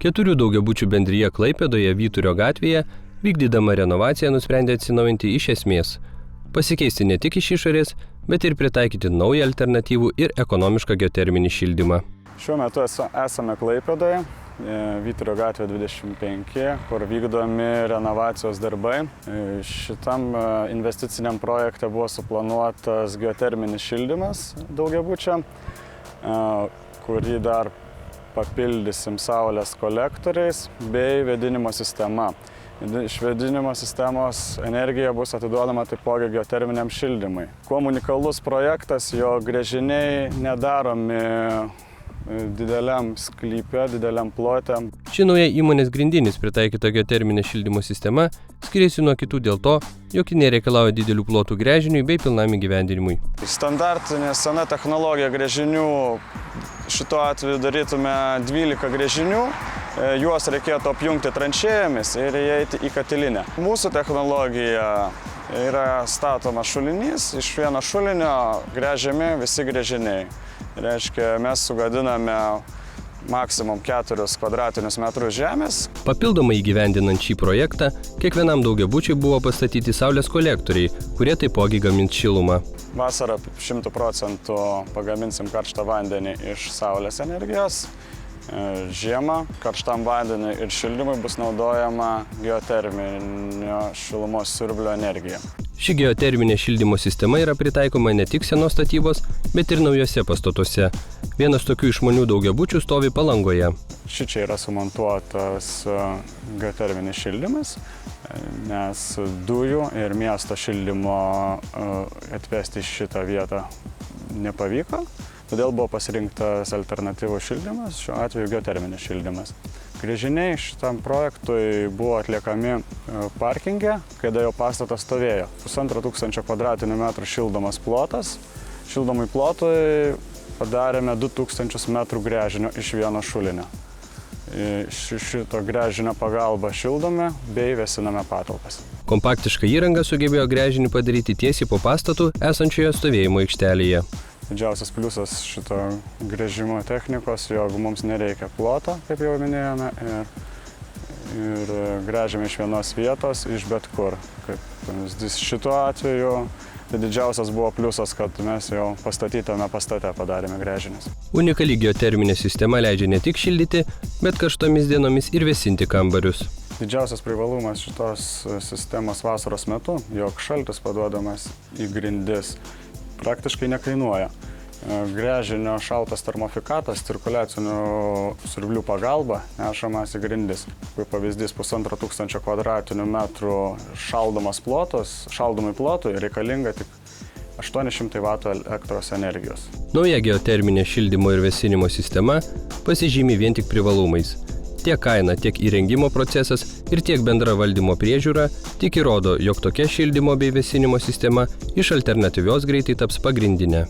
4 daugiabučių bendrija Klaipėdoje Vyturio gatvėje, vykdydama renovaciją, nusprendė atsinaujinti iš esmės. Pasikeisti ne tik iš išorės, bet ir pritaikyti naują alternatyvų ir ekonomišką geoterminį šildymą. Šiuo metu esame Klaipėdoje, Vyturio gatvė 25, kur vykdomi renovacijos darbai. Šitam investiciniam projekte buvo suplanuotas geoterminis šildymas daugiabučiam, kurį dar papildysim saulės kolektoriais bei vėdinimo sistema. Iš vėdinimo sistemos energija bus atiduodama taipogi geoterminiam šildymui. Kuo unikalus projektas, jo gręžiniai nedaromi dideliam sklype, dideliam plote. Ši nauja įmonės grindinis pritaikyta geoterminė šildymo sistema skiriasi nuo kitų dėl to, jog ji nereikalauja didelių plotų gręžiniui bei pilnam įgyvendinimui. Standartinė sena technologija gręžinių, šituo atveju darytume 12 gręžinių, juos reikėtų apjungti tranšėjomis ir įeiti į katilinę. Mūsų technologija yra statomas šulinys, iš vieno šulinio gręžiami visi gręžiniai. Reiškia, mes sugadiname maksimum 4 kvadratinius metrus žemės. Papildomai įgyvendinant šį projektą, kiekvienam daugiabučiui buvo pastatyti saulės kolektoriai, kurie taipogi gamins šilumą. Vasarą 100% pagaminsim karštą vandenį iš saulės energijos. Žiemą karštam vandeniui ir šildymui bus naudojama geoterminio šilumos siurblio energija. Ši geoterminė šildymo sistema yra pritaikoma ne tik senos statybos, bet ir naujose pastatuose. Vienas tokių išmanių daugiabučių stovi Palangoje. Šičia yra sumontuotas geoterminis šildymas, nes dujų ir miesto šildymo atvesti į šitą vietą nepavyko. Todėl buvo pasirinktas alternatyvus šildymas, šiuo atveju geoterminis šildymas. Gręžiniai šitam projektui buvo atliekami parkinge, kada jau pastatas stovėjo. 1500 kvadratinių metrų šildomas plotas. Šildomai plotui padarėme 2000 metrų gręžinio iš vieno šulinio. Šito gręžinio pagalba šildome bei vėsiname patalpas. Kompaktiška įranga sugebėjo gręžinį padaryti tiesiai po pastatu esančioje stovėjimo aikštelėje. Didžiausias pliusas šito gręžimo technikos, jog mums nereikia ploto, kaip jau minėjome, ir gręžiame iš vienos vietos, iš bet kur. Kaip šituo atveju, tai didžiausias buvo pliusas, kad mes jau pastatytame pastate padarėme gręžinius. Unikali geoterminė sistema leidžia ne tik šildyti, bet karštomis dienomis ir vėsinti kambarius. Didžiausias privalumas šitos sistemos vasaros metu, jog šaltis paduodamas į grindis praktiškai nekainuoja. Gręžinio šaltas termofikatas cirkuliacinių siurblių pagalba nešamas į grindis. Kaip pavyzdys, 1500 kvadratinių metrų šaldomai plotui reikalinga tik 800 W elektros energijos. Nauja geoterminė šildymo ir vėsinimo sistema pasižymi vien tik privalumais. Tiek kaina, tiek įrengimo procesas ir tiek bendra valdymo priežiūra tik įrodo, jog tokia šildymo bei vėsinimo sistema iš alternatyvios greitai taps pagrindinė.